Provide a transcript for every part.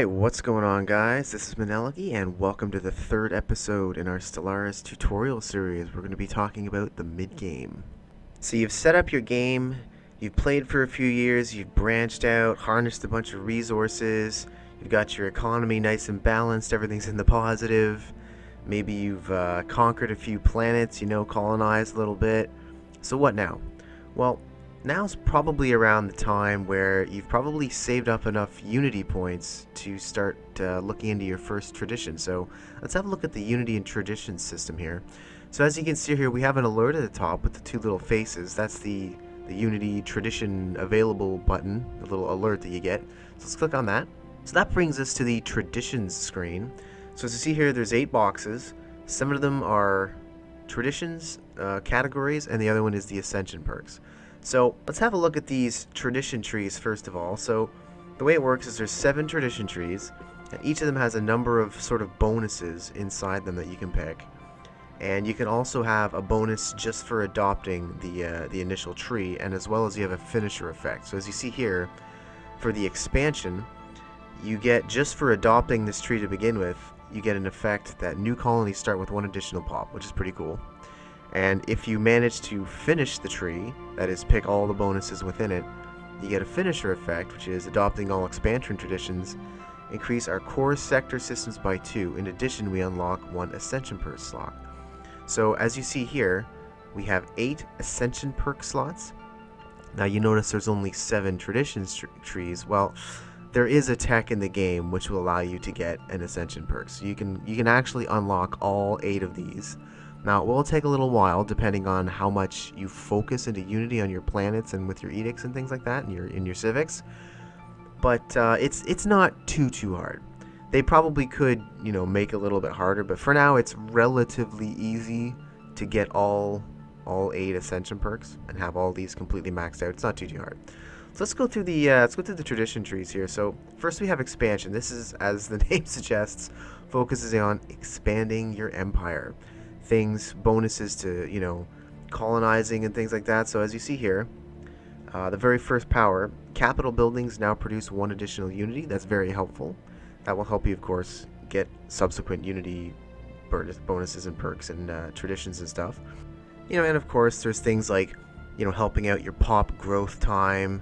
Alright, what's going on, guys? This is Maneliki, and welcome to the third episode in our Stellaris tutorial series. We're going to be talking about the mid-game. So you've set up your game, you've played for a few years, you've branched out, harnessed a bunch of resources, you've got your economy nice and balanced, everything's in the positive. Maybe you've conquered a few planets, colonized a little bit. So what now? Well, now's probably around the time where you've probably saved up enough Unity points to start looking into your first tradition. So let's have a look at the Unity and Tradition system here. So as you can see here, we have an alert at the top with the two little faces. That's the Unity Tradition Available button, the little alert that you get. So let's click on that. So that brings us to the Traditions screen. So as you see here, there's 8 boxes. 7 of them are Traditions categories, and the other one is the Ascension perks. So let's have a look at these tradition trees first of all. So the way it works is there's 7 tradition trees, and each of them has a number of sort of bonuses inside them that you can pick. And you can also have a bonus just for adopting the initial tree, and as well as you have a finisher effect. So as you see here, for the expansion, you get, just for adopting this tree to begin with, you get an effect that new colonies start with 1 additional pop, which is pretty cool. And if you manage to finish the tree, that is, pick all the bonuses within it, you get a finisher effect, which is adopting all expansion traditions, increase our core sector systems by 2. In addition, we unlock 1 ascension perk slot. So as you see here, we have 8 ascension perk slots. Now you notice there's only 7 traditions trees. Well, there is a tech in the game which will allow you to get an ascension perk. So you can actually unlock all 8 of these. Now, it will take a little while, depending on how much you focus into Unity on your planets and with your edicts and things like that, and in your civics. But it's not too hard. They probably could, make it a little bit harder, but for now, it's relatively easy to get all 8 ascension perks and have all these completely maxed out. It's not too hard. So let's go through the tradition trees here. So first we have expansion. This is, as the name suggests, focuses on expanding your empire. Things, bonuses to, colonizing and things like that. So as you see here, the very first power, capital buildings now produce 1 additional Unity. That's very helpful. That will help you, of course, get subsequent Unity bonuses and perks and traditions and stuff. And of course, there's things like, helping out your pop growth time,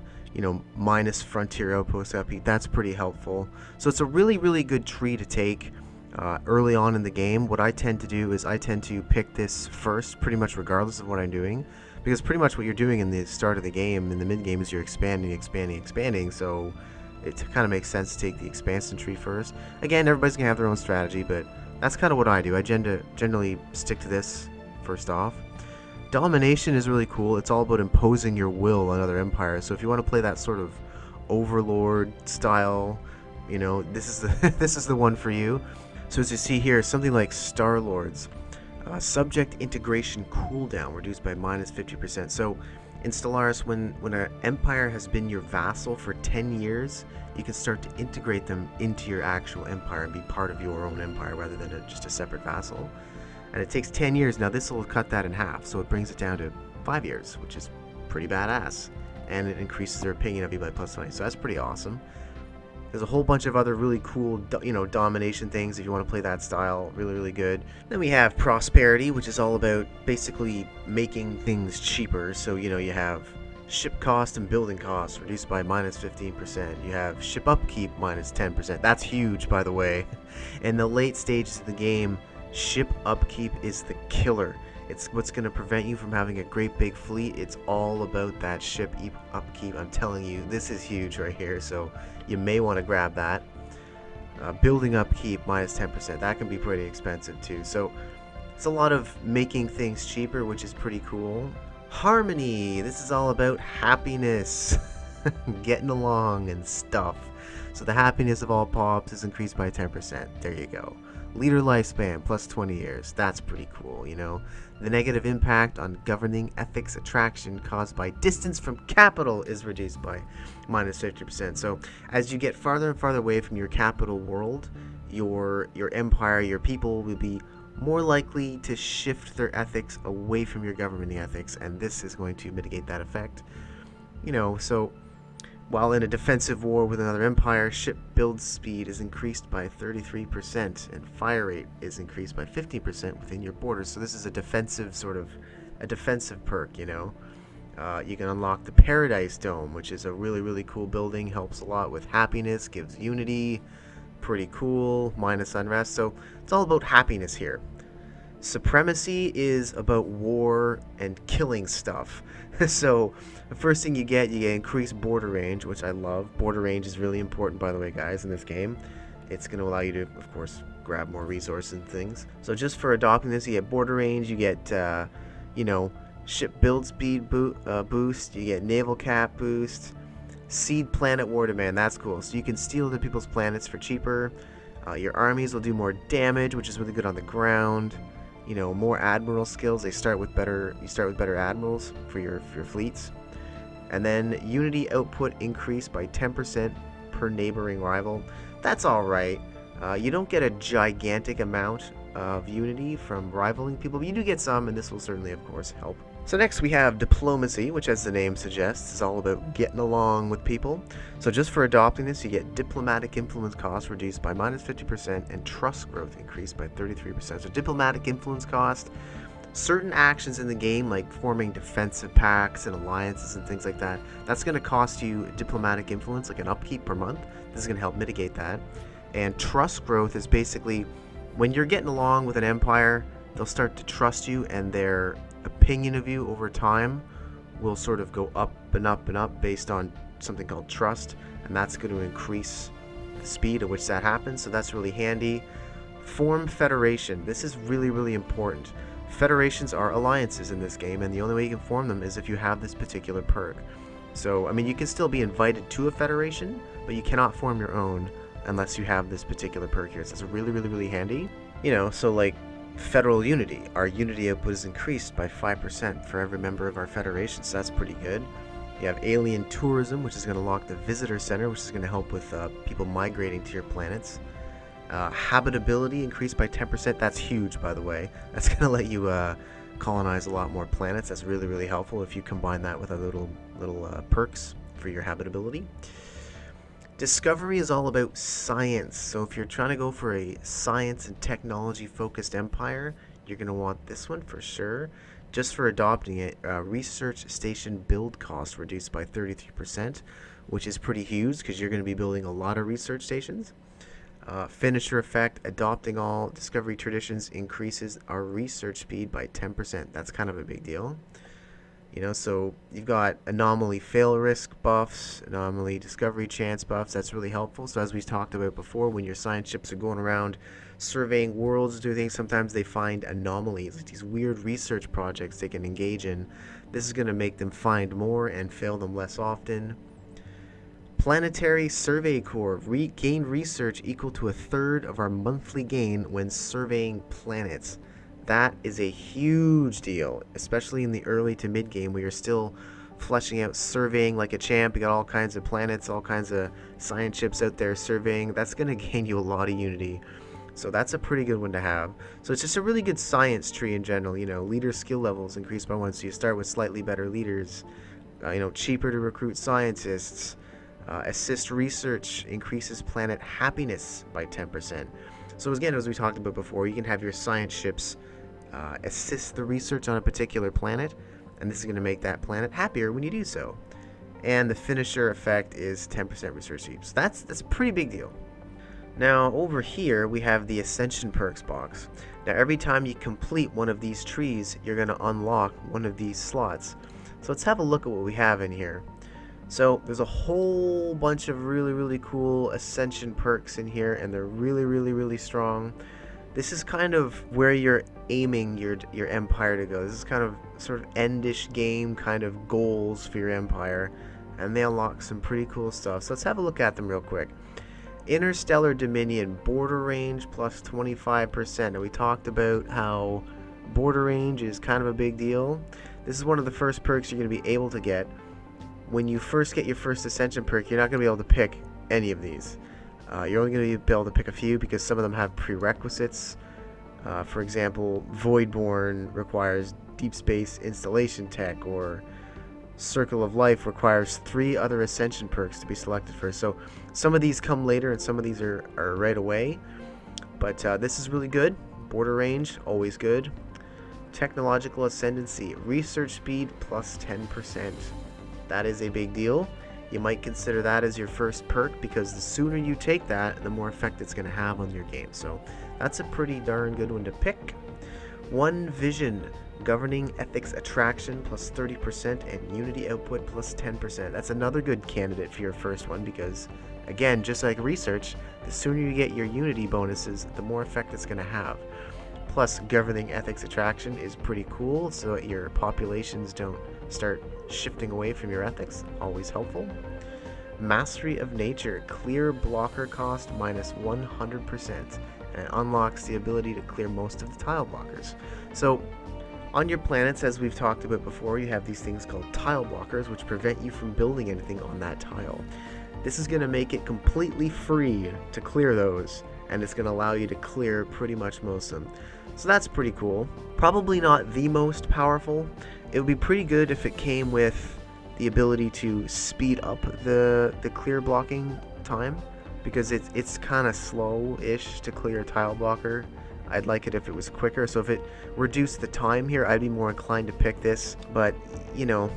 minus frontier outpost upkeep. That's pretty helpful. So it's a really good tree to take early on in the game. What I tend to do is I tend to pick this first, pretty much regardless of what I'm doing, because pretty much what you're doing in the start of the game, in the mid game, is you're expanding, so it kind of makes sense to take the expansion tree first. Again, everybody's gonna have their own strategy, but that's kind of what I do. I generally stick to this first off. Domination is really cool. It's all about imposing your will on other empires, so if you want to play that sort of overlord style, this is the one for you. So as you see here, something like Star Lords, subject integration cooldown reduced by minus 50%. So in Stellaris, when an empire has been your vassal for 10 years, you can start to integrate them into your actual empire and be part of your own empire rather than just a separate vassal. And it takes 10 years. Now this will cut that in half, so it brings it down to 5 years, which is pretty badass. And it increases their opinion of you by plus 20, so that's pretty awesome. There's a whole bunch of other really cool, domination things if you want to play that style. Really good. Then we have prosperity, which is all about basically making things cheaper. So, you have ship cost and building costs reduced by minus 15%. You have ship upkeep minus 10%. That's huge, by the way. In the late stages of the game, ship upkeep is the killer. It's what's going to prevent you from having a great big fleet. It's all about that ship upkeep. I'm telling you, this is huge right here, so you may want to grab that. Building upkeep minus 10%. That can be pretty expensive too. So it's a lot of making things cheaper, which is pretty cool. Harmony. This is all about happiness, getting along and stuff. So the happiness of all pops is increased by 10%. There you go. Leader lifespan plus 20 years. That's pretty cool, The negative impact on governing ethics attraction caused by distance from capital is reduced by minus 50%. So as you get farther and farther away from your capital world, your empire, your people will be more likely to shift their ethics away from your governing ethics, and this is going to mitigate that effect. So While in a defensive war with another empire, ship build speed is increased by 33% and fire rate is increased by 15% within your borders. So this is a defensive a defensive perk, you know. You can unlock the Paradise Dome, which is a really cool building, helps a lot with happiness, gives unity, pretty cool, minus unrest. So it's all about happiness here. Supremacy is about war and killing stuff. So the first thing you get increased border range, which I love. Border range is really important, by the way, guys, in this game. It's going to allow you to, of course, grab more resources and things. So just for adopting this, you get border range, you get, you know, ship build speed boost, you get naval cap boost, seed planet war demand, that's cool. So you can steal other people's planets for cheaper. Your armies will do more damage, which is really good on the ground. You know, more admiral skills. They start with better. You start with better admirals for your fleets, and then unity output increased by 10% per neighboring rival. That's all right. You don't get a gigantic amount of unity from rivaling people, but you do get some, and this will certainly, of course, help. So next we have diplomacy, which, as the name suggests, is all about getting along with people. So just for adopting this, you get diplomatic influence cost reduced by minus 50% and trust growth increased by 33%. So diplomatic influence cost, certain actions in the game like forming defensive pacts and alliances and things like that, that's going to cost you diplomatic influence, like an upkeep per month. This is going to help mitigate that. And trust growth is basically when you're getting along with an empire, they'll start to trust you, and their opinion of you over time will sort of go up and up and up based on something called trust, and that's going to increase the speed at which that happens. So that's really handy. Form federation. This is really important. Federations are alliances in this game, and the only way you can form them is if you have this particular perk. So I mean, you can still be invited to a federation, but you cannot form your own unless you have this particular perk here. So it's really handy. You know, so like federal unity, our unity output is increased by 5% for every member of our federation, so that's pretty good. You have alien tourism, which is going to lock the visitor center, which is going to help with people migrating to your planets. Habitability increased by 10%. That's huge, by the way. That's going to let you colonize a lot more planets. That's really helpful if you combine that with a little perks for your habitability. Discovery is all about science, so if you're trying to go for a science and technology focused empire, you're going to want this one for sure. Just for adopting it, research station build cost reduced by 33%, which is pretty huge because you're going to be building a lot of research stations. Finisher effect, adopting all discovery traditions increases our research speed by 10%. That's kind of a big deal. You know, so you've got anomaly fail risk buffs, anomaly discovery chance buffs. That's really helpful. So as we talked about before, when your science ships are going around surveying worlds, doing things, sometimes they find anomalies, like these weird research projects they can engage in. This is going to make them find more and fail them less often. Planetary Survey Corps. Gain research equal to 1/3 of our monthly gain when surveying planets. That is a huge deal, especially in the early to mid game where you're still fleshing out surveying like a champ. You got all kinds of planets, all kinds of science ships out there surveying. That's going to gain you a lot of unity. So that's a pretty good one to have. So it's just a really good science tree in general. You know, leader skill levels increase by 1, so you start with slightly better leaders. You know, cheaper to recruit scientists. Assist research increases planet happiness by 10%. So again, as we talked about before, you can have your science ships assist the research on a particular planet, and this is going to make that planet happier when you do so. And the finisher effect is 10% research heaps. So that's a pretty big deal. Now over here we have the Ascension perks box. Now every time you complete one of these trees, you're going to unlock one of these slots. So let's have a look at what we have in here. So there's a whole bunch of really cool Ascension perks in here, and they're really strong. This is kind of where you're aiming your empire to go. This is kind of sort of endish game kind of goals for your empire, and they unlock some pretty cool stuff. So let's have a look at them real quick. Interstellar Dominion, border range plus 25%. Now we talked about how border range is kind of a big deal. This is one of the first perks you're going to be able to get. When you first get your first Ascension perk, you're not going to be able to pick any of these. You're only going to be able to pick a few because some of them have prerequisites. For example, Voidborn requires deep space installation tech, or Circle of Life requires 3 other Ascension perks to be selected first. So some of these come later and some of these are right away. But this is really good. Border range, always good. Technological Ascendancy, research speed plus 10%. That is a big deal. You might consider that as your first perk because the sooner you take that, the more effect it's going to have on your game. So that's a pretty darn good one to pick. One Vision, governing ethics attraction plus 30% and unity output plus 10%. That's another good candidate for your first one because, again, just like research, the sooner you get your unity bonuses, the more effect it's going to have. Plus, governing ethics attraction is pretty cool so that your populations don't start shifting away from your ethics. Always helpful. Mastery of Nature, clear blocker cost minus 100%, and it unlocks the ability to clear most of the tile blockers. So, on your planets, as we've talked about before, you have these things called tile blockers, which prevent you from building anything on that tile. This is going to make it completely free to clear those, and it's going to allow you to clear pretty much most of them. So that's pretty cool. Probably not the most powerful. It would be pretty good if it came with the ability to speed up the clear blocking time, because it's kind of slow-ish to clear a tile blocker. I'd like it if it was quicker, so if it reduced the time here, I'd be more inclined to pick this, but, you know,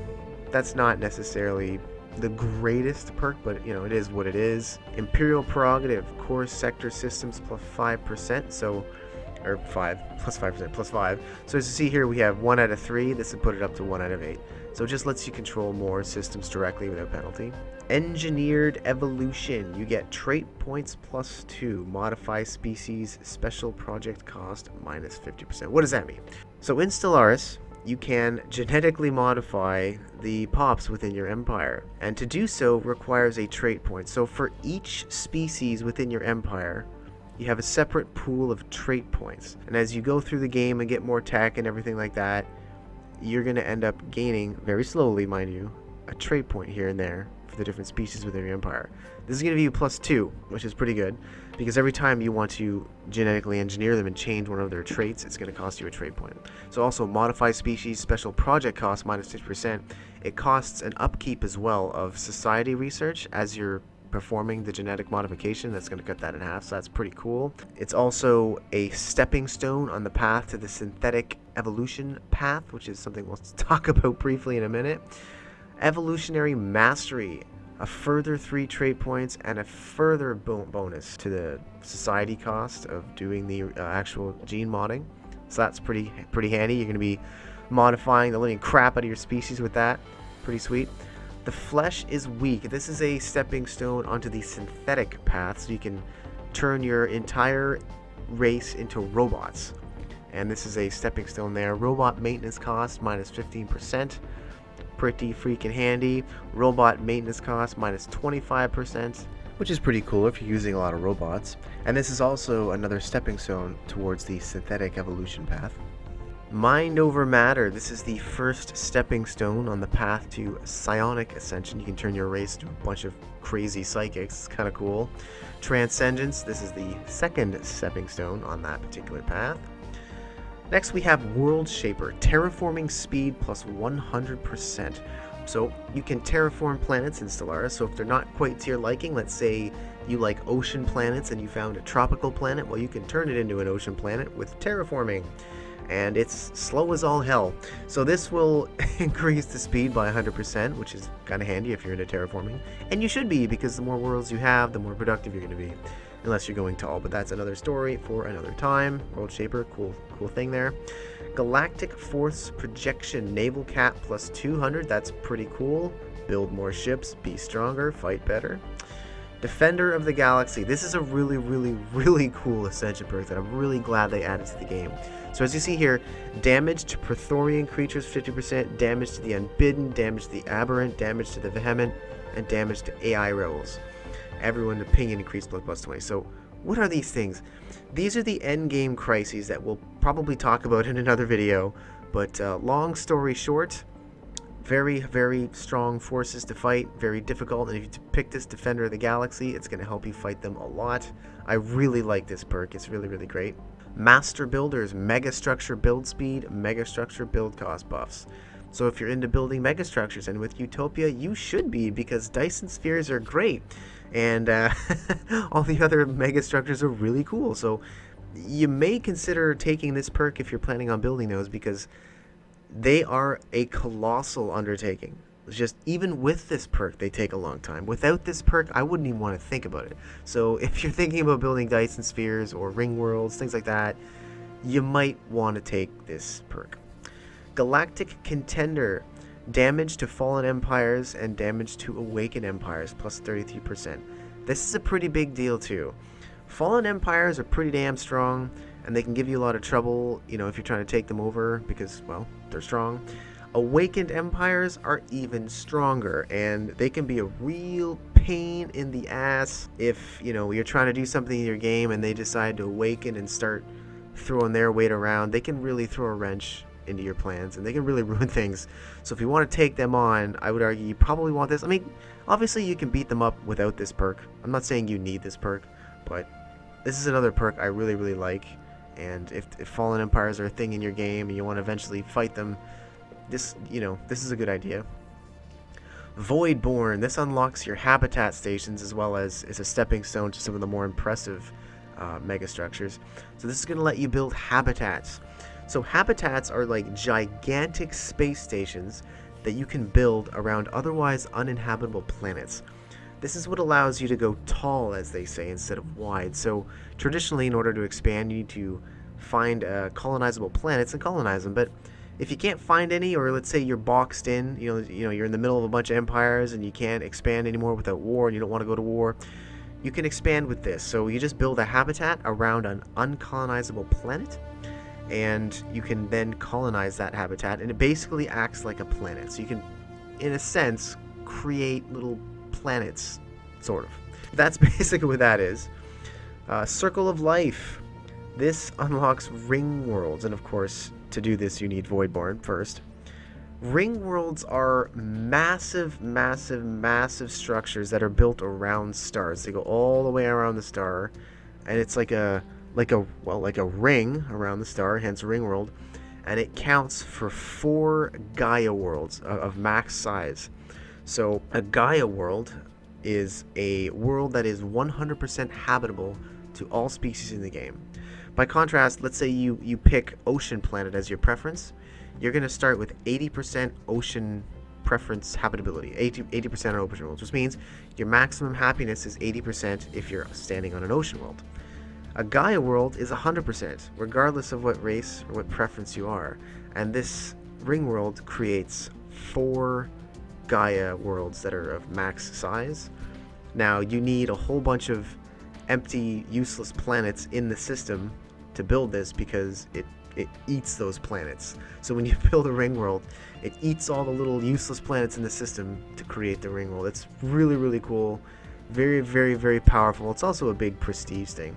that's not necessarily the greatest perk, but, you know, it is what it is. Imperial Prerogative, core sector systems plus 5%, so, or 5, plus 5%, plus 5. So as you see here, we have 1 out of 3, this would put it up to 1 out of 8. So it just lets you control more systems directly without penalty. Engineered Evolution, you get trait points plus 2, modify species, special project cost minus 50%. What does that mean? So in Stellaris, you can genetically modify the pops within your empire, and to do so requires a trait point. So for each species within your empire, you have a separate pool of trait points, and as you go through the game and get more tech and everything like that, you're going to end up gaining, very slowly mind you, a trait point here and there for the different species within your empire. This is going to give you plus 2, which is pretty good, because every time you want to genetically engineer them and change one of their traits, it's going to cost you a trait point. So also, modify species, special project cost minus 50%. It costs an upkeep as well of society research as you're performing the genetic modification. That's going to cut that in half, so that's pretty cool. It's also a stepping stone on the path to the synthetic evolution path, which is something we'll talk about briefly in a minute. Evolutionary Mastery, a further 3 trait points and a further bonus to the society cost of doing the actual gene modding. So that's pretty handy. You're going to be modifying the living crap out of your species with that. Pretty sweet. The Flesh is Weak. This is a stepping stone onto the synthetic path, so you can turn your entire race into robots. And this is a stepping stone there. Robot maintenance cost minus 15%. Pretty freaking handy. Robot maintenance cost minus 25%, which is pretty cool if you're using a lot of robots. And this is also another stepping stone towards the synthetic evolution path. Mind over Matter. This is the first stepping stone on the path to psionic ascension. You can turn your race into a bunch of crazy psychics. It's kind of cool. Transcendence. This is the second stepping stone on that particular path. Next we have World Shaper, terraforming speed plus 100%. So you can terraform planets in Stellaris, so if they're not quite to your liking, let's say you like ocean planets and you found a tropical planet, well, you can turn it into an ocean planet with terraforming. And it's slow as all hell. So this will increase the speed by 100%, which is kind of handy if you're into terraforming. And you should be, because the more worlds you have, the more productive you're going to be. Unless you're going tall, but that's another story for another time. World Shaper, cool thing there. Galactic Force Projection, Naval Cap plus 200, that's pretty cool. Build more ships, be stronger, fight better. Defender of the Galaxy, this is a really cool Ascension perk that I'm really glad they added to the game. So as you see here, damage to Praetorian creatures 50%, damage to the Unbidden, damage to the Aberrant, damage to the Vehement, and damage to AI rebels. Everyone to ping and increase plus 20. So what are these things? These are the endgame crises that we'll probably talk about in another video, but long story short, very strong forces to fight, very difficult, and if you pick this Defender of the Galaxy, it's going to help you fight them a lot. I really like this perk, it's really great. Master Builders, Mega Structure build speed, Mega Structure build cost buffs. So if you're into building megastructures, and with Utopia you should be, because Dyson spheres are great, and all the other megastructures are really cool. So you may consider taking this perk if you're planning on building those, because they are a colossal undertaking. It's just, even with this perk, they take a long time. Without this perk, I wouldn't even want to think about it. So if you're thinking about building Dyson spheres or ring worlds, things like that, you might want to take this perk. Galactic Contender. Damage to fallen empires and damage to awakened empires, plus 33%. This is a pretty big deal too. Fallen empires are pretty damn strong, and they can give you a lot of trouble, you know, if you're trying to take them over, because, well, they're strong. Awakened empires are even stronger, and they can be a real pain in the ass if, you know, you're trying to do something in your game and they decide to awaken and start throwing their weight around. They can really throw a wrench into your plans, and they can really ruin things. So if you want to take them on, I would argue you probably want this. I mean, obviously you can beat them up without this perk. I'm not saying you need this perk, but this is another perk I really, really like. And if fallen empires are a thing in your game and you want to eventually fight them, this is a good idea. Voidborn. This unlocks your habitat stations, as well as is a stepping stone to some of the more impressive megastructures. So this is going to let you build habitats. So habitats are like gigantic space stations that you can build around otherwise uninhabitable planets. This is what allows you to go tall, as they say, instead of wide. So traditionally, in order to expand, you need to find colonizable planets and colonize them. But if you can't find any, or let's say you're boxed in, you know you're in the middle of a bunch of empires and you can't expand anymore without war, and you don't want to go to war, you can expand with this. So you just build a habitat around an uncolonizable planet, and you can then colonize that habitat, and it basically acts like a planet. So you can, in a sense, create little planets, sort of. That's basically what that is. Circle of Life. This unlocks ring worlds, and of course, to do this you need Voidborn first. Ring worlds are massive, massive, massive structures that are built around stars. They go all the way around the star, and it's like a ring around the star, hence ring world, and it counts for 4 Gaia worlds of max size. So a Gaia world is a world that is 100% habitable to all species in the game. By contrast, let's say you pick Ocean Planet as your preference. You're going to start with 80% ocean preference habitability, 80% on ocean worlds, which means your maximum happiness is 80% if you're standing on an ocean world. A Gaia world is 100%, regardless of what race or what preference you are. And this ring world creates 4 Gaia worlds that are of max size. Now, you need a whole bunch of empty, useless planets in the system to build this, because it eats those planets. So when you build a ring world, it eats all the little useless planets in the system to create the ring world. It's really, really cool. Very, very, very powerful. It's also a big prestige thing.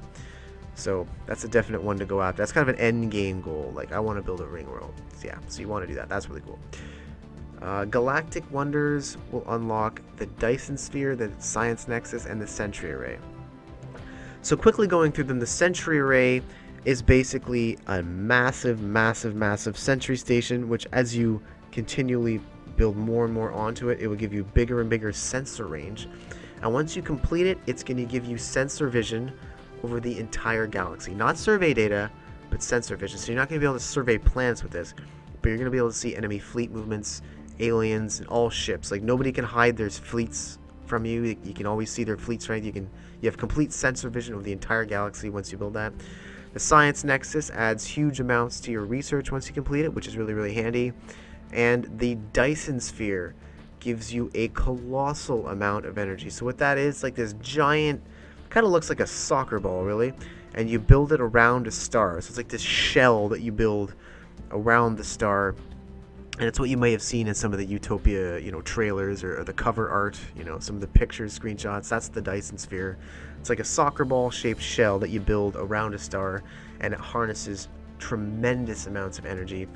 So that's a definite one to go after. That's kind of an end game goal. Like, I want to build a ring world. So yeah, so you want to do that. That's really cool. Galactic Wonders will unlock the Dyson Sphere, the Science Nexus, and the Sentry Array. So quickly going through them, the Sentry Array is basically a massive, massive, massive sentry station, which as you continually build more and more onto it, it will give you bigger and bigger sensor range. And once you complete it, it's going to give you sensor vision over the entire galaxy. Not survey data, but sensor vision. So you're not going to be able to survey planets with this, but you're going to be able to see enemy fleet movements, aliens, and all ships. Like, nobody can hide their fleets from you. You can always see their fleet strength. You have complete sensor vision of the entire galaxy once you build that. The Science Nexus adds huge amounts to your research once you complete it, which is really, really handy. And the Dyson Sphere gives you a colossal amount of energy. So what that is, like this giant, kind of looks like a soccer ball, really, and you build it around a star. So it's like this shell that you build around the star. And it's what you may have seen in some of the Utopia, trailers or the cover art, some of the pictures, screenshots. That's the Dyson Sphere. It's like a soccer ball shaped shell that you build around a star, and it harnesses tremendous amounts of energy.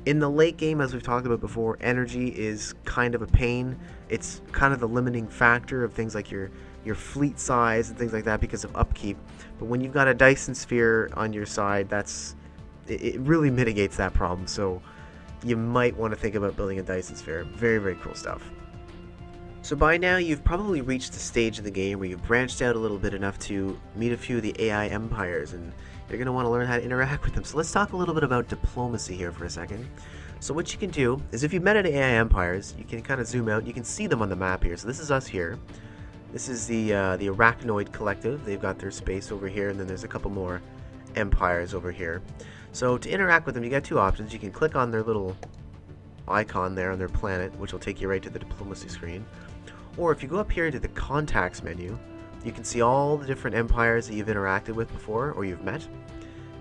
In the late game, as we've talked about before, energy is kind of a pain. It's kind of the limiting factor of things like your fleet size and things like that because of upkeep. But when you've got a Dyson Sphere on your side, it really mitigates that problem. So you might want to think about building a Dyson Sphere. Very, very cool stuff. So by now you've probably reached the stage in the game where you've branched out a little bit enough to meet a few of the AI empires, and you're going to want to learn how to interact with them. So let's talk a little bit about diplomacy here for a second. So what you can do is, if you've met any AI empires, you can kind of zoom out. You can see them on the map here. So this is us here. This is the Arachnoid Collective. They've got their space over here, and then there's a couple more empires over here. So to interact with them, you got two options. You can click on their little icon there on their planet, which will take you right to the diplomacy screen. Or if you go up here to the contacts menu, you can see all the different empires that you've interacted with before or you've met,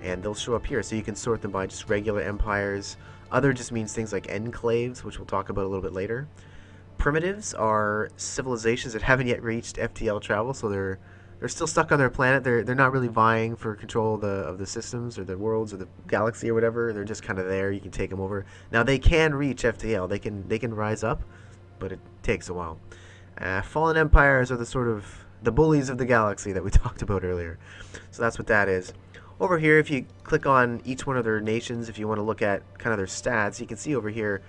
and they'll show up here. So you can sort them by just regular empires. Other just means things like enclaves, which we'll talk about a little bit later. Primitives are civilizations that haven't yet reached FTL travel, so they're still stuck on their planet. They're not really vying for control of the systems or the worlds or the galaxy or whatever. They're just kind of there. You can take them over. Now they can reach FTL. They can rise up, but it takes a while. Fallen empires are the bullies of the galaxy that we talked about earlier. So that's what that is. Over here, if you click on each one of their nations, if you want to look at kind of their stats, you can see over here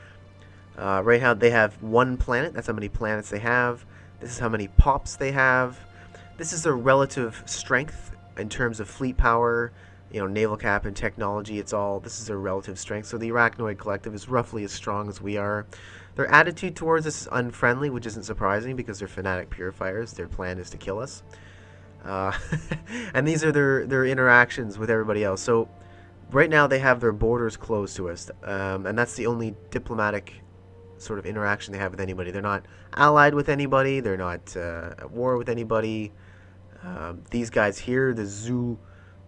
right how they have one planet. That's how many planets they have. This is how many pops they have. This is their relative strength in terms of fleet power, naval cap and technology. This is their relative strength. So the Arachnoid Collective is roughly as strong as we are. Their attitude towards us is unfriendly, which isn't surprising because they're fanatic purifiers. Their plan is to kill us. And these are their interactions with everybody else. So right now they have their borders closed to us, and that's the only diplomatic sort of interaction they have with anybody. They're not allied with anybody. They're not at war with anybody. These guys here, the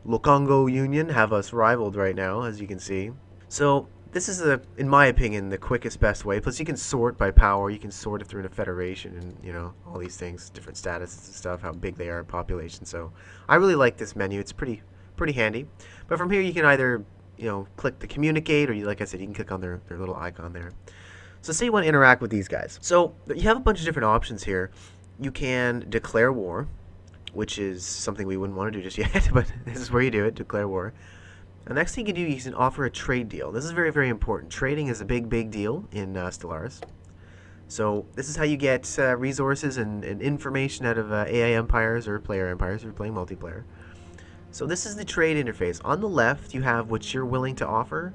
Lukongo Union, have us rivaled right now, as you can see. So this is, in my opinion, the quickest, best way. Plus, you can sort by power. You can sort if they're in a federation and, all these things, different statuses and stuff, how big they are in population. So I really like this menu. It's pretty handy. But from here, you can either, click the communicate, or like I said, you can click on their little icon there. So say you want to interact with these guys. So you have a bunch of different options here. You can declare war, which is something we wouldn't want to do just yet, but this is where you do it, declare war. The next thing you can do, you can offer a trade deal. This is very, very important. Trading is a big deal in Stellaris. So this is how you get resources and information out of AI empires or player empires if you're playing multiplayer. So this is the trade interface. On the left, you have what you're willing to offer,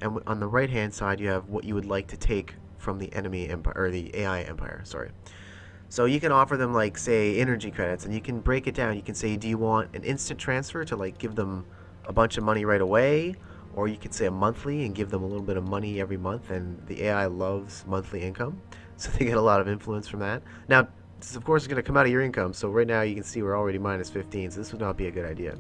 and on the right-hand side, you have what you would like to take from the enemy empire, or the AI empire, sorry. So you can offer them, like, say, energy credits, and you can break it down. You can say, do you want an instant transfer to, like, give them a bunch of money right away, or you could say a monthly and give them a little bit of money every month, and the AI loves monthly income, so they get a lot of influence from that. Now, this, of course, is going to come out of your income, so right now you can see we're already minus 15, so this would not be a good idea.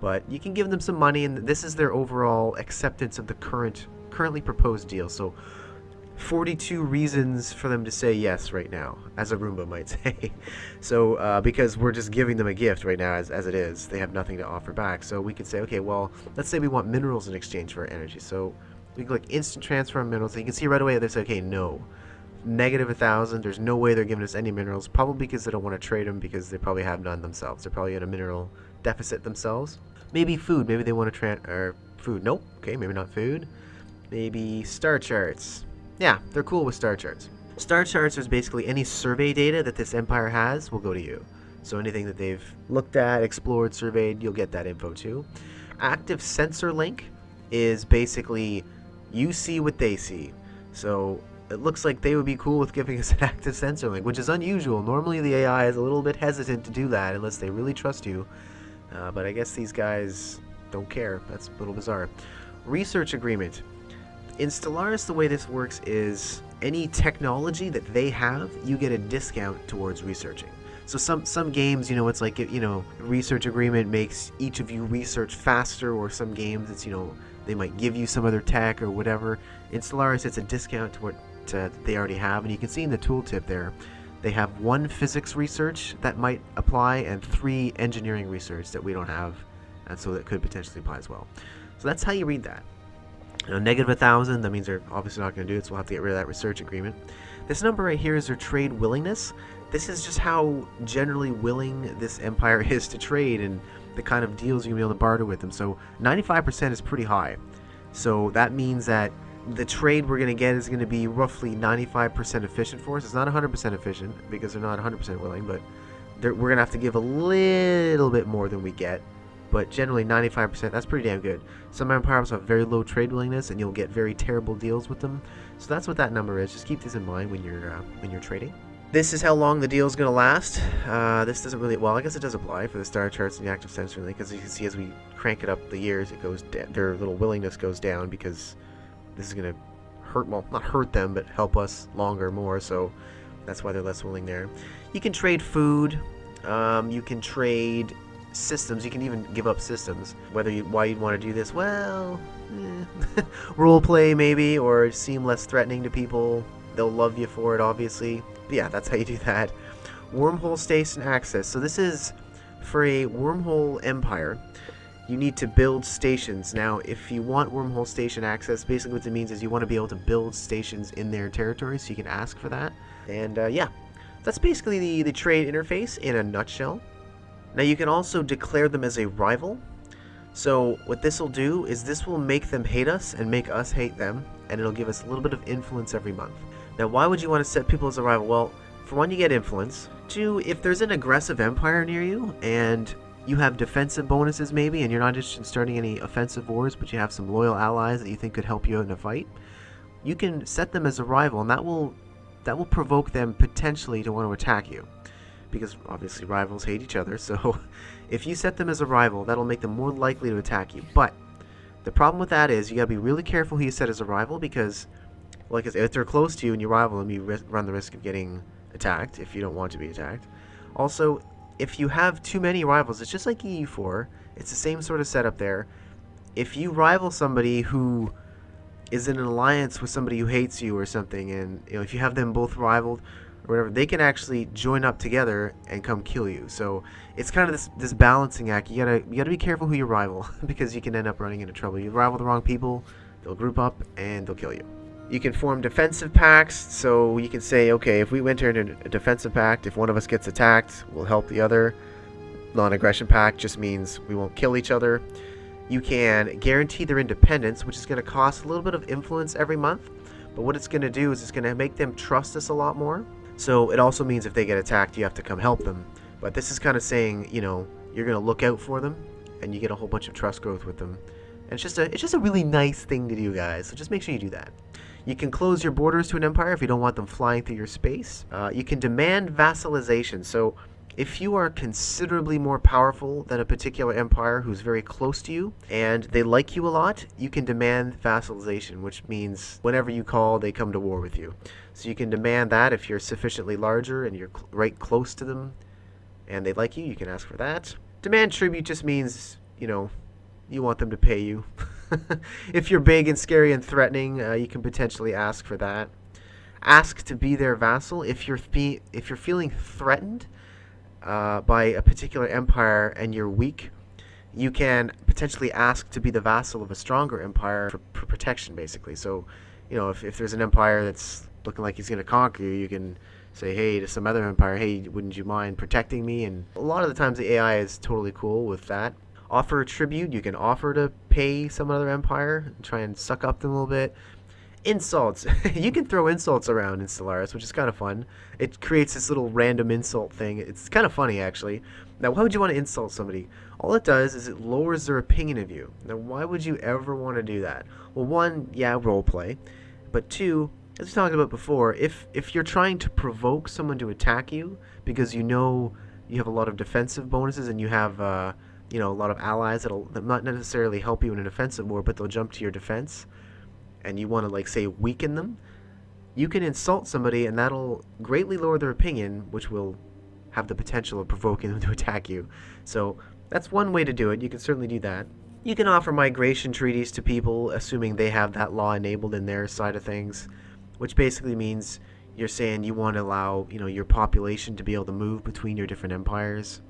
But you can give them some money, and this is their overall acceptance of the currently proposed deal. So 42 reasons for them to say yes right now, as a Roomba might say. So because we're just giving them a gift right now as it is, they have nothing to offer back. So we could say, okay, well, let's say we want minerals in exchange for our energy. So we click instant transfer on minerals, and you can see right away they say, okay, no, negative 1,000. There's no way they're giving us any minerals, probably because they don't want to trade them, because they probably have none themselves. They're probably in a mineral deficit themselves. Maybe food. Maybe they want to food. Nope. Okay, maybe not food. Maybe star charts. Yeah, they're cool with star charts. Star charts is basically any survey data that this empire has will go to you. So anything that they've looked at, explored, surveyed, you'll get that info too. Active sensor link is basically you see what they see. So it looks like they would be cool with giving us an active sensor link, which is unusual. Normally the AI is a little bit hesitant to do that unless they really trust you. But I guess these guys don't care. That's a little bizarre. Research agreement. In Stellaris, the way this works is any technology that they have, you get a discount towards researching. So some games, it's like, research agreement makes each of you research faster, or some games it's, they might give you some other tech or whatever. In Stellaris, it's a discount to what they already have, and you can see in the tooltip there, they have 1 physics research that might apply and 3 engineering research that we don't have, and so that could potentially apply as well. So that's how you read that. Negative 1,000, that means they're obviously not going to do it, so we'll have to get rid of that research agreement. This number right here is their trade willingness. This is just how generally willing this empire is to trade and the kind of deals you're going to be able to barter with them. So 95% is pretty high. So that means that the trade we're going to get is going to be roughly 95% efficient for us. It's not 100% efficient because they're not 100% willing, but we're going to have to give a little bit more than we get. But generally 95%, that's pretty damn good. Some empires have very low trade willingness and you'll get very terrible deals with them. So that's what that number is. Just keep this in mind when you're trading. This is how long the deal is going to last. This doesn't really, well, I guess it does apply for the star charts and the active sense really, because you can see as we crank it up the years, it goes their little willingness goes down because this is going to hurt, well, not hurt them, but help us longer more, so that's why they're less willing there. You can trade food, you can trade systems, you can even give up systems. Why you'd want to do this, well, role play maybe, or seem less threatening to people. They'll love you for it, obviously. But yeah, that's how you do that. Wormhole station access. So this is for a wormhole empire. You need to build stations. Now, if you want wormhole station access, basically what it means is you want to be able to build stations in their territory, so you can ask for that. And yeah, that's basically the trade interface in a nutshell. Now you can also declare them as a rival. So what this will do is this will make them hate us and make us hate them, and it'll give us a little bit of influence every month. Now why would you want to set people as a rival? Well, for one, you get influence. Two, if there's an aggressive empire near you and you have defensive bonuses maybe, and you're not interested in starting any offensive wars, but you have some loyal allies that you think could help you out in a fight, you can set them as a rival, and that will provoke them potentially to want to attack you. Because obviously rivals hate each other, so if you set them as a rival, that'll make them more likely to attack you. But the problem with that is you gotta be really careful who you set as a rival, because like I said, if they're close to you and you rival them, you run the risk of getting attacked if you don't want to be attacked. Also, if you have too many rivals, it's just like EU4, it's the same sort of setup there. If you rival somebody who is in an alliance with somebody who hates you or something, and if you have them both rivaled or whatever, they can actually join up together and come kill you. So it's kind of this balancing act. You gotta be careful who you rival because you can end up running into trouble. You rival the wrong people, they'll group up and they'll kill you. You can form defensive pacts, so you can say, okay, if we enter into a defensive pact, if one of us gets attacked, we'll help the other. Non-aggression pact just means we won't kill each other. You can guarantee their independence, which is going to cost a little bit of influence every month, but what it's going to do is it's going to make them trust us a lot more. So it also means if they get attacked, you have to come help them. But this is kind of saying, you're going to look out for them, and you get a whole bunch of trust growth with them. And it's just a really nice thing to do, guys. So just make sure you do that. You can close your borders to an empire if you don't want them flying through your space. You can demand vassalization. So if you are considerably more powerful than a particular empire who's very close to you and they like you a lot, you can demand vassalization, which means whenever you call, they come to war with you. So you can demand that if you're sufficiently larger and you're right close to them and they like you, you can ask for that. Demand tribute just means, you want them to pay you. If you're big and scary and threatening, you can potentially ask for that. Ask to be their vassal. If you're feeling threatened by a particular empire and you're weak, you can potentially ask to be the vassal of a stronger empire for protection, basically. So, if there's an empire that's looking like he's going to conquer you, you can say, hey, to some other empire, hey, wouldn't you mind protecting me? And a lot of the times the AI is totally cool with that. Offer a tribute. You can offer to pay some other empire and try and suck up them a little bit. Insults. You can throw insults around in Stellaris, which is kind of fun. It creates this little random insult thing. It's kind of funny, actually. Now, why would you want to insult somebody? All it does is it lowers their opinion of you. Now, why would you ever want to do that? Well, one, yeah, roleplay. But two, as we talked about before, if you're trying to provoke someone to attack you because you have a lot of defensive bonuses and you have a lot of allies that'll not necessarily help you in an offensive war, but they'll jump to your defense, and you want to, say, weaken them, you can insult somebody, and that'll greatly lower their opinion, which will have the potential of provoking them to attack you. So that's one way to do it. You can certainly do that. You can offer migration treaties to people, assuming they have that law enabled in their side of things, which basically means you're saying you want to allow, your population to be able to move between your different empires,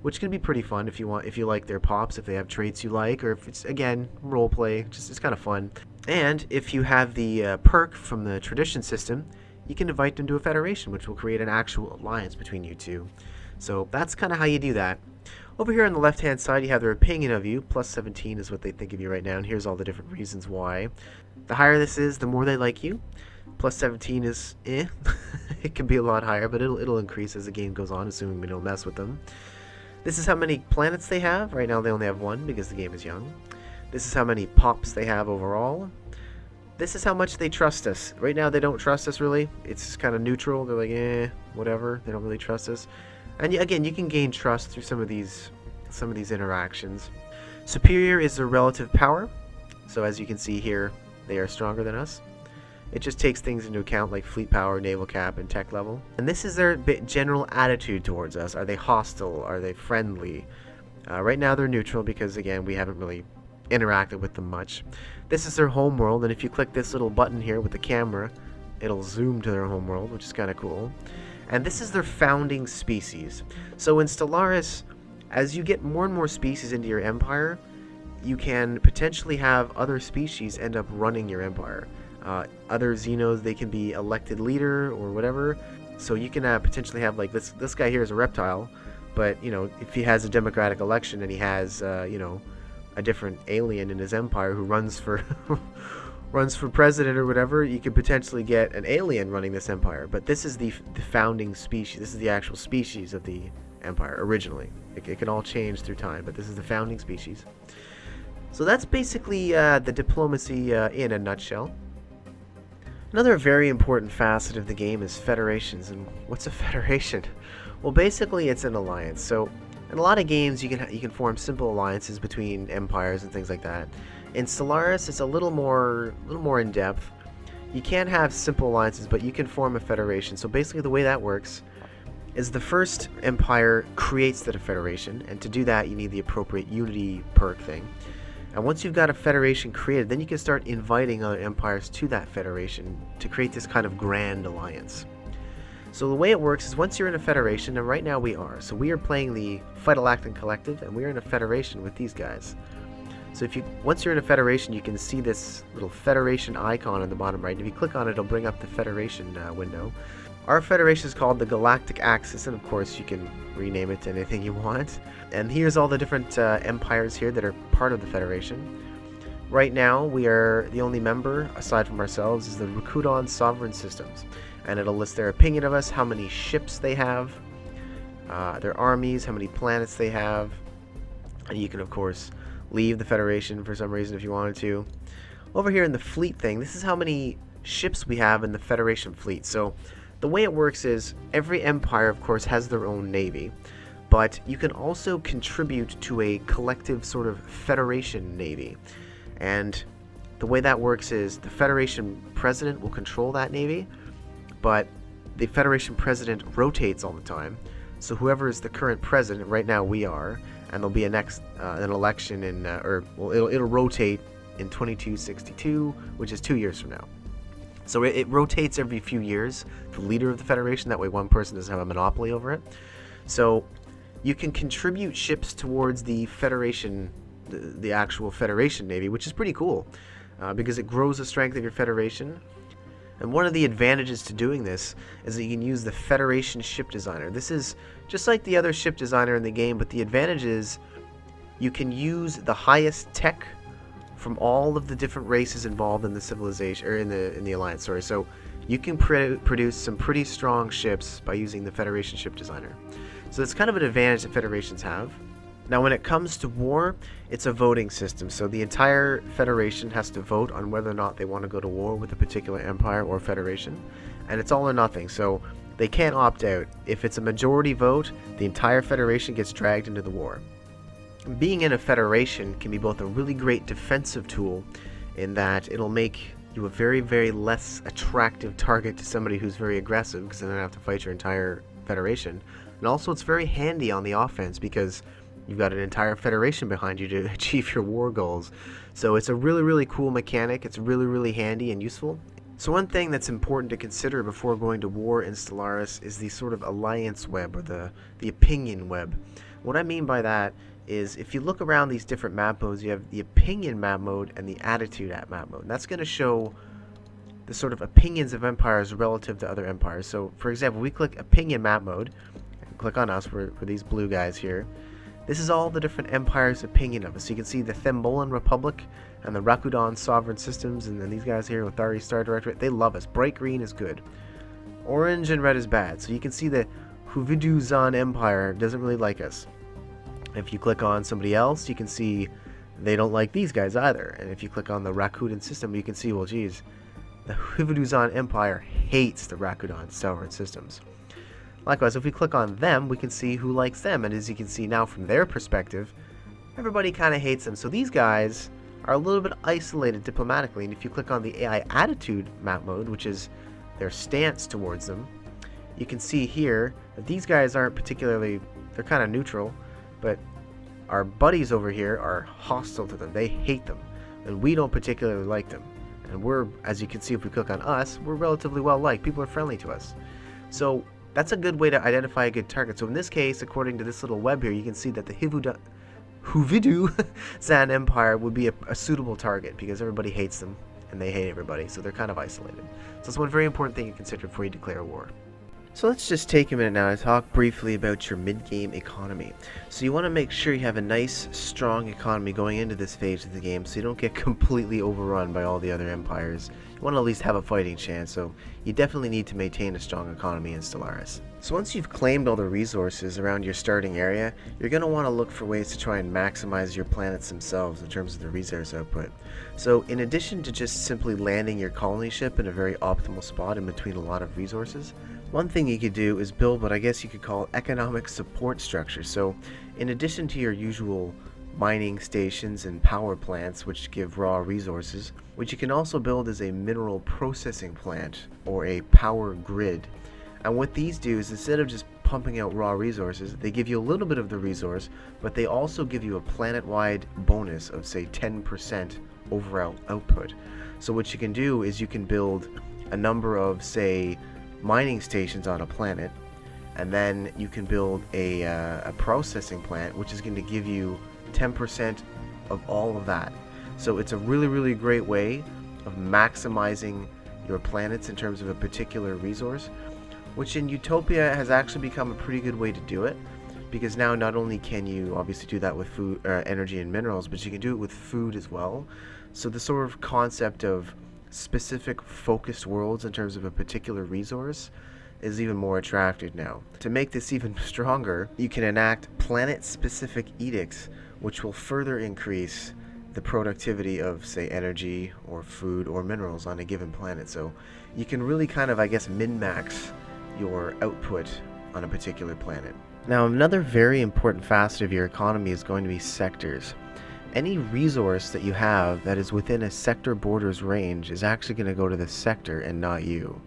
which can be pretty fun if you like their pops, if they have traits you like, or if it's, again, role play. It's kind of fun. And if you have the perk from the tradition system, you can invite them to a federation, which will create an actual alliance between you two. So that's kind of how you do that. Over here on the left-hand side, you have their opinion of you. Plus 17 is what they think of you right now, and here's all the different reasons why. The higher this is, the more they like you. Plus 17 is eh. It can be a lot higher, but it'll increase as the game goes on, assuming we don't mess with them. This is how many planets they have. Right now they only have one because the game is young. This is how many pops they have overall. This is how much they trust us. Right now they don't trust us really. It's kind of neutral. They're like, eh, whatever. They don't really trust us. And again, you can gain trust through some of these interactions. Superior is their relative power. So as you can see here, they are stronger than us. It just takes things into account like fleet power, naval cap, and tech level. And this is their general attitude towards us. Are they hostile? Are they friendly? Right now they're neutral because, again, we haven't really interacted with them much. This is their home world, and if you click this little button here with the camera, it'll zoom to their home world, which is kind of cool. And this is their founding species. So in Stellaris, as you get more and more species into your empire, you can potentially have other species end up running your empire. Other Xenos, they can be elected leader or whatever. So you can potentially have, like, this guy here is a reptile, but, you know, if he has a democratic election and he has, you know, a different alien in his empire who runs for runs for president or whatever, you could potentially get an alien running this empire. But this is the founding species. This is the actual species of the empire originally. It can all change through time, but this is the founding species. So that's basically the diplomacy in a nutshell. Another very important facet of the game is federations. And what's a federation? Well, basically it's an alliance. So in a lot of games you can form simple alliances between empires and things like that. In Stellaris it's a little more in depth. You can't have simple alliances, but you can form a federation. So basically the way that works is the first empire creates the federation, and to do that you need the appropriate unity perk thing. And once you've got a federation created, then you can start inviting other empires to that federation to create this kind of grand alliance. So the way it works is once you're in a federation, and right now we are. So we are playing the Phytolactin Collective, and we're in a federation with these guys. So once you're in a federation, you can see this little federation icon on the bottom right. If you click on it, it'll bring up the federation window. Our federation is called the Galactic Axis, and of course you can rename it to anything you want. And here's all the different empires here that are part of the federation. Right now we are the only member aside from ourselves is the Rakudon Sovereign Systems, and it'll list their opinion of us, how many ships they have, their armies, how many planets they have, and you can of course leave the federation for some reason if you wanted to. Over here in the fleet thing, this is how many ships we have in the federation fleet. So the way it works is every empire of course has their own navy, but you can also contribute to a collective sort of federation navy. And the way that works is the federation president will control that navy, but the federation president rotates all the time. So whoever is the current president, right now we are, and there'll be an election in, it'll rotate in 2262, which is 2 years from now. So it rotates every few years, the leader of the federation, that way one person doesn't have a monopoly over it. So you can contribute ships towards the federation, the actual federation navy, which is pretty cool, because it grows the strength of your federation. And one of the advantages to doing this is that you can use the Federation Ship Designer. This is just like the other ship designer in the game, but the advantage is you can use the highest tech from all of the different races involved in the civilization, or in the alliance. Sorry. So you can produce some pretty strong ships by using the Federation Ship Designer. So it's kind of an advantage that federations have. Now when it comes to war, it's a voting system, so the entire federation has to vote on whether or not they want to go to war with a particular empire or federation, and it's all or nothing, so they can't opt out. If it's a majority vote, the entire federation gets dragged into the war. Being in a federation can be both a really great defensive tool in that it'll make you a very, very less attractive target to somebody who's very aggressive, because then they have to fight your entire federation, and also it's very handy on the offense because you've got an entire federation behind you to achieve your war goals. So it's a really, really cool mechanic. It's really, really handy and useful. So one thing that's important to consider before going to war in Stellaris is the sort of alliance web, or the opinion web. What I mean by that is if you look around these different map modes, you have the opinion map mode and the attitude map mode. And that's going to show the sort of opinions of empires relative to other empires. So for example, we click opinion map mode and click on us, we're these blue guys here. This is all the different empires' opinion of us. So you can see the Thembolan Republic and the Rakuten Sovereign Systems, and then these guys here with Thari Star Directorate, they love us. Bright green is good. Orange and red is bad. So you can see the Huvidu-Zan Empire doesn't really like us. If you click on somebody else, you can see they don't like these guys either. And if you click on the Rakuten system, you can see, well, geez, the Huvidu-Zan Empire hates the Rakuten Sovereign Systems. Likewise, if we click on them, we can see who likes them. And as you can see now from their perspective, everybody kind of hates them. So these guys are a little bit isolated diplomatically. And if you click on the AI Attitude map mode, which is their stance towards them, you can see here that these guys aren't particularly, they're kind of neutral, but our buddies over here are hostile to them. They hate them, and we don't particularly like them. And we're, as you can see if we click on us, we're relatively well liked. People are friendly to us. So that's a good way to identify a good target. So in this case, according to this little web here, you can see that the Huvidu-Zan Empire would be a suitable target because everybody hates them and they hate everybody, so they're kind of isolated. So that's one very important thing to consider before you declare war. So let's just take a minute now to talk briefly about your mid-game economy. So you want to make sure you have a nice, strong economy going into this phase of the game so you don't get completely overrun by all the other empires. You want to at least have a fighting chance, so you definitely need to maintain a strong economy in Stellaris. So once you've claimed all the resources around your starting area, you're going to want to look for ways to try and maximize your planets themselves in terms of the resource output. So in addition to just simply landing your colony ship in a very optimal spot in between a lot of resources, one thing you could do is build what I guess you could call economic support structure. So in addition to your usual mining stations and power plants which give raw resources, what you can also build is a mineral processing plant or a power grid. And what these do is instead of just pumping out raw resources, they give you a little bit of the resource, but they also give you a planet-wide bonus of say 10% overall output. So what you can do is you can build a number of say mining stations on a planet, and then you can build a processing plant which is going to give you 10% of all of that. So it's a really great way of maximizing your planets in terms of a particular resource, which in Utopia has actually become a pretty good way to do it, because now not only can you obviously do that with food, energy and minerals, but you can do it with food as well. So the sort of concept of specific focused worlds in terms of a particular resource is even more attractive now. To make this even stronger, you can enact planet-specific edicts which will further increase the productivity of, say, energy or food or minerals on a given planet. So you can really kind of, I guess, min-max your output on a particular planet. Now, another very important facet of your economy is going to be sectors. Any resource that you have that is within a sector border's range is actually going to go to the sector and not you.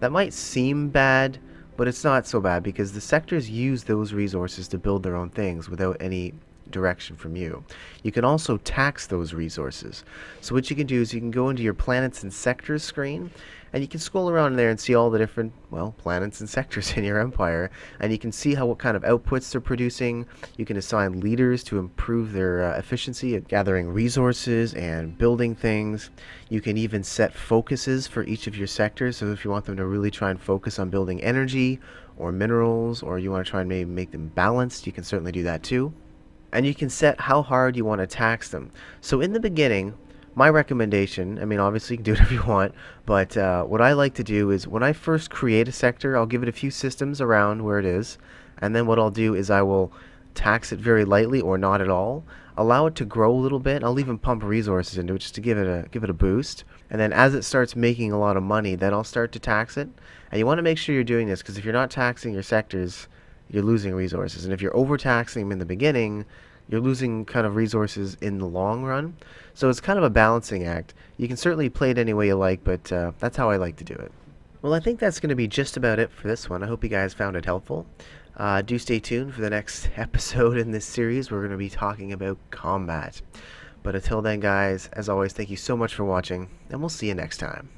That might seem bad, but it's not so bad because the sectors use those resources to build their own things without any direction from you. You can also tax those resources. So what you can do is you can go into your planets and sectors screen, and you can scroll around there and see all the different, well, planets and sectors in your empire, and you can see what kind of outputs they're producing. You can assign leaders to improve their efficiency at gathering resources and building things. You can even set focuses for each of your sectors, so if you want them to really try and focus on building energy or minerals, or you want to try and maybe make them balanced, you can certainly do that too. And you can set how hard you want to tax them. So in the beginning, my recommendation, I mean obviously you can do whatever you want, but what I like to do is when I first create a sector, I'll give it a few systems around where it is, and then what I'll do is I will tax it very lightly or not at all, allow it to grow a little bit, I'll even pump resources into it just to give it a boost, and then as it starts making a lot of money, then I'll start to tax it. And you want to make sure you're doing this, because if you're not taxing your sectors, you're losing resources, and if you're overtaxing them in the beginning, you're losing kind of resources in the long run. So it's kind of a balancing act. You can certainly play it any way you like, but that's how I like to do it. Well, I think that's going to be just about it for this one. I hope you guys found it helpful. Do stay tuned for the next episode in this series. We're going to be talking about combat. But until then, guys, as always, thank you so much for watching, and we'll see you next time.